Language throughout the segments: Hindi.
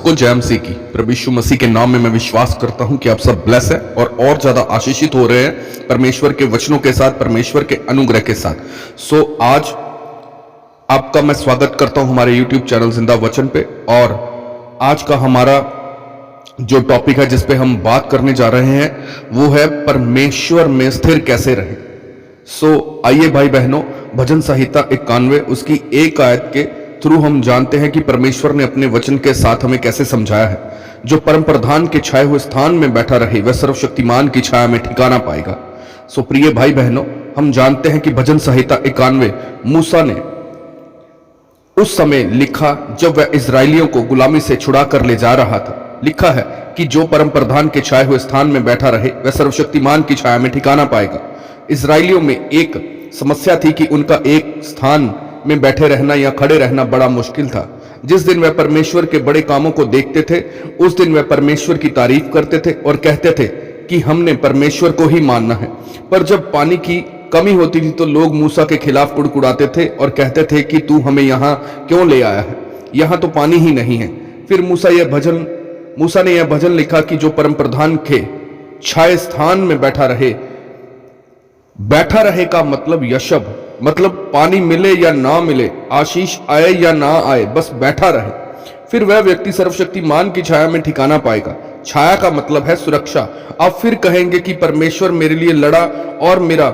सबको जय मसीह की। प्रभु यीशु मसीह के नाम में मैं विश्वास करता हूं कि आप सब ब्लेस है और ज्यादा आशीषित हो रहे हैं परमेश्वर के वचनों के साथ, परमेश्वर के अनुग्रह के साथ। सो आज आपका मैं स्वागत करता हूं हमारे YouTube चैनल जिंदा वचन पे। और आज का हमारा जो टॉपिक है जिस पे हम बात करने जा रहे हैं वो है परमेश्वर में स्थिर कैसे रहे। सो आइए भाई बहनों, भजन संहिता 91 उसकी एक आयत के थ्रू हम जानते हैं कि परमेश्वर ने अपने वचन के साथ हमें कैसे समझाया है। जो परम प्रधान के छाए हुए स्थान में बैठा रहे वह सर्वशक्तिमान की छाया में ठिकाना पाएगा। सो प्रिय भाई बहनों, हम जानते हैं कि भजन संहिता 91 मूसा ने उस समय लिखा जब वह इजरायलियों को गुलामी से छुड़ा कर ले जा रहा था। लिखा है कि जो परम प्रधान के छाए हुए स्थान में बैठा रहे वह सर्वशक्तिमान की छाया में ठिकाना पाएगा। इजरायलियों में एक समस्या थी कि उनका एक स्थान में बैठे रहना या खड़े रहना बड़ा मुश्किल था। जिस दिन वह परमेश्वर के बड़े कामों को देखते थे उस दिन वह परमेश्वर की तारीफ करते थे और कहते थे कि हमने परमेश्वर को ही मानना है। पर जब पानी की कमी होती थी तो लोग मूसा के खिलाफ कुड़कुड़ाते थे और कहते थे कि तू हमें यहाँ क्यों ले आया है, यहाँ तो पानी ही नहीं है। फिर मूसा ने यह भजन लिखा कि जो परम प्रधान के छाए स्थान में बैठा रहे का मतलब यशब, मतलब पानी मिले या ना मिले, आशीष आए या ना आए, बस बैठा रहे। फिर वह व्यक्ति सर्वशक्तिमान की छाया में ठिकाना पाएगा। छाया का मतलब है सुरक्षा। आप फिर कहेंगे कि परमेश्वर मेरे लिए लड़ा और मेरा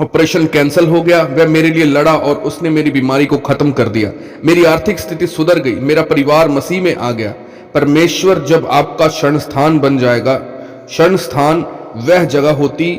ऑपरेशन कैंसिल हो गया, वह मेरे लिए लड़ा और उसने मेरी बीमारी को खत्म कर दिया, मेरी आर्थिक स्थिति सुधर गई, मेरा परिवार मसीह में आ गया। परमेश्वर जब आपका शरण स्थान बन जाएगा, शरण स्थान वह जगह होती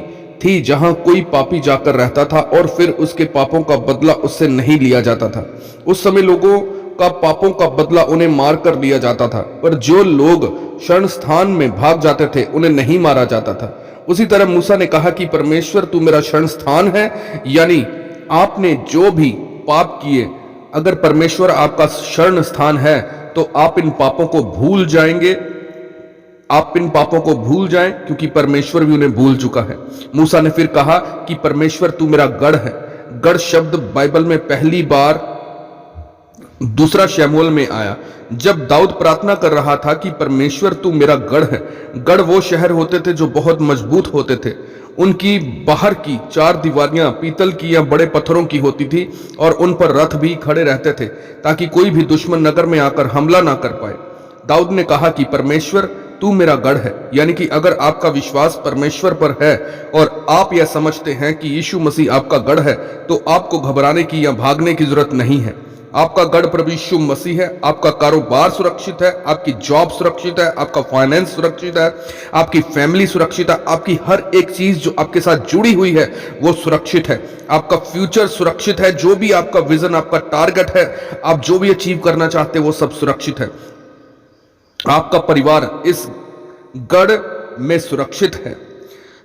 थी जहां कोई पापी जाकर रहता था और फिर उसके पापों का बदला उससे नहीं लिया जाता था। उस समय लोगों का पापों का बदला उन्हें मार कर लिया जाता था, पर जो लोग शरण स्थान में भाग जाते थे उन्हें नहीं मारा जाता था। उसी तरह मूसा ने कहा कि परमेश्वर तू मेरा शरण स्थान है, यानी आपने जो भी पाप किए, अगर परमेश्वर आपका शरण स्थान है तो आप इन पापों को भूल जाएंगे, आप इन पापों को भूल जाएं क्योंकि परमेश्वर भी उन्हें भूल चुका है। मूसा ने फिर कहा कि परमेश्वर तू मेरा गढ़ है। गढ़ शब्द बाइबल में पहली बार 2 शमूएल में आया जब दाऊद प्रार्थना कर रहा था कि परमेश्वर तू मेरा गढ़ है। गढ़ वो शहर होते थे जो बहुत मजबूत होते थे। उनकी बाहर की 4 दीवारियां पीतल की या बड़े पत्थरों की होती थी और उन पर रथ भी खड़े रहते थे ताकि कोई भी दुश्मन नगर में आकर हमला ना कर पाए। दाऊद ने कहा कि परमेश्वर तू मेरा गढ़ है, यानी कि अगर आपका विश्वास परमेश्वर पर है और आप यह समझते हैं कि यीशु मसीह आपका गढ़ है तो आपको घबराने की या भागने की जरूरत नहीं है। आपका गढ़ प्रभु यीशु मसीह है। आपका कारोबार सुरक्षित है, आपकी जॉब सुरक्षित है, आपका फाइनेंस सुरक्षित है, आपकी फैमिली सुरक्षित है, आपकी हर एक चीज जो आपके साथ जुड़ी हुई है वो सुरक्षित है। आपका फ्यूचर सुरक्षित है, जो भी आपका विजन, आपका टारगेट है, आप जो भी अचीव करना चाहते हैं वो सब सुरक्षित है। आपका परिवार इस गढ़ में सुरक्षित है।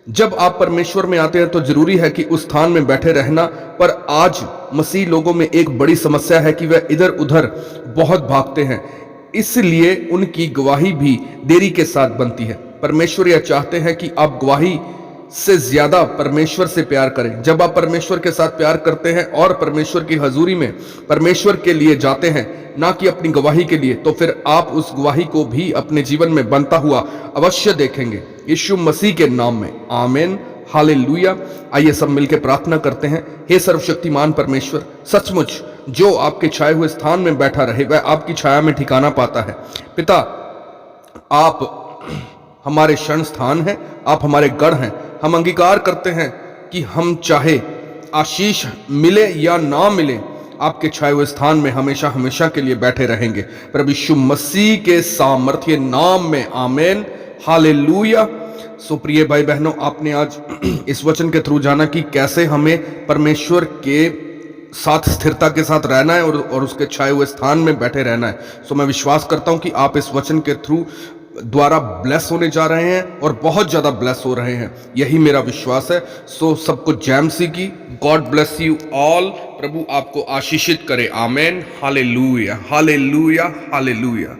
जब आप परमेश्वर में आते हैं तो जरूरी है कि उस स्थान में बैठे रहना। पर आज मसीह लोगों में एक बड़ी समस्या है कि वह इधर उधर बहुत भागते हैं, इसलिए उनकी गवाही भी देरी के साथ बनती है। परमेश्वर यह चाहते हैं कि आप गवाही से ज्यादा परमेश्वर से प्यार करें। जब आप परमेश्वर के साथ प्यार करते हैं और परमेश्वर की हजूरी में परमेश्वर के लिए जाते हैं, ना कि अपनी गवाही के लिए, तो फिर आप उस गवाही को भी अपने जीवन में बनता हुआ अवश्य देखेंगे। यीशु मसीह के नाम में आमीन, हालेलुया। आइए सब मिलकर प्रार्थना करते हैं। हे सर्वशक्तिमान परमेश्वर, सचमुच जो आपके छाए हुए स्थान में बैठा रहे वह आपकी छाया में ठिकाना पाता है। पिता, आप हमारे शरण स्थान हैं, आप हमारे गढ़ हैं। हम अंगीकार करते हैं कि हम चाहे आशीष मिले या ना मिले, आपके छाए हुए स्थान में हमेशा हमेशा के लिए बैठे रहेंगे। प्रभु यीशु मसीह के सामर्थ्य नाम में आमीन, हालेलुया। सो प्रिय भाई बहनों, आपने आज इस वचन के थ्रू जाना कि कैसे हमें परमेश्वर के साथ स्थिरता के साथ रहना है और उसके छाए हुए स्थान में बैठे रहना है। सो मैं विश्वास करता हूं कि आप इस वचन के थ्रू द्वारा ब्लेस होने जा रहे हैं और बहुत ज्यादा ब्लेस हो रहे हैं, यही मेरा विश्वास है। सो सबको जय मसीह की। God bless you all. प्रभु आपको आशीषित करे। आमीन, हालेलुया, हालेलुया, हालेलुया।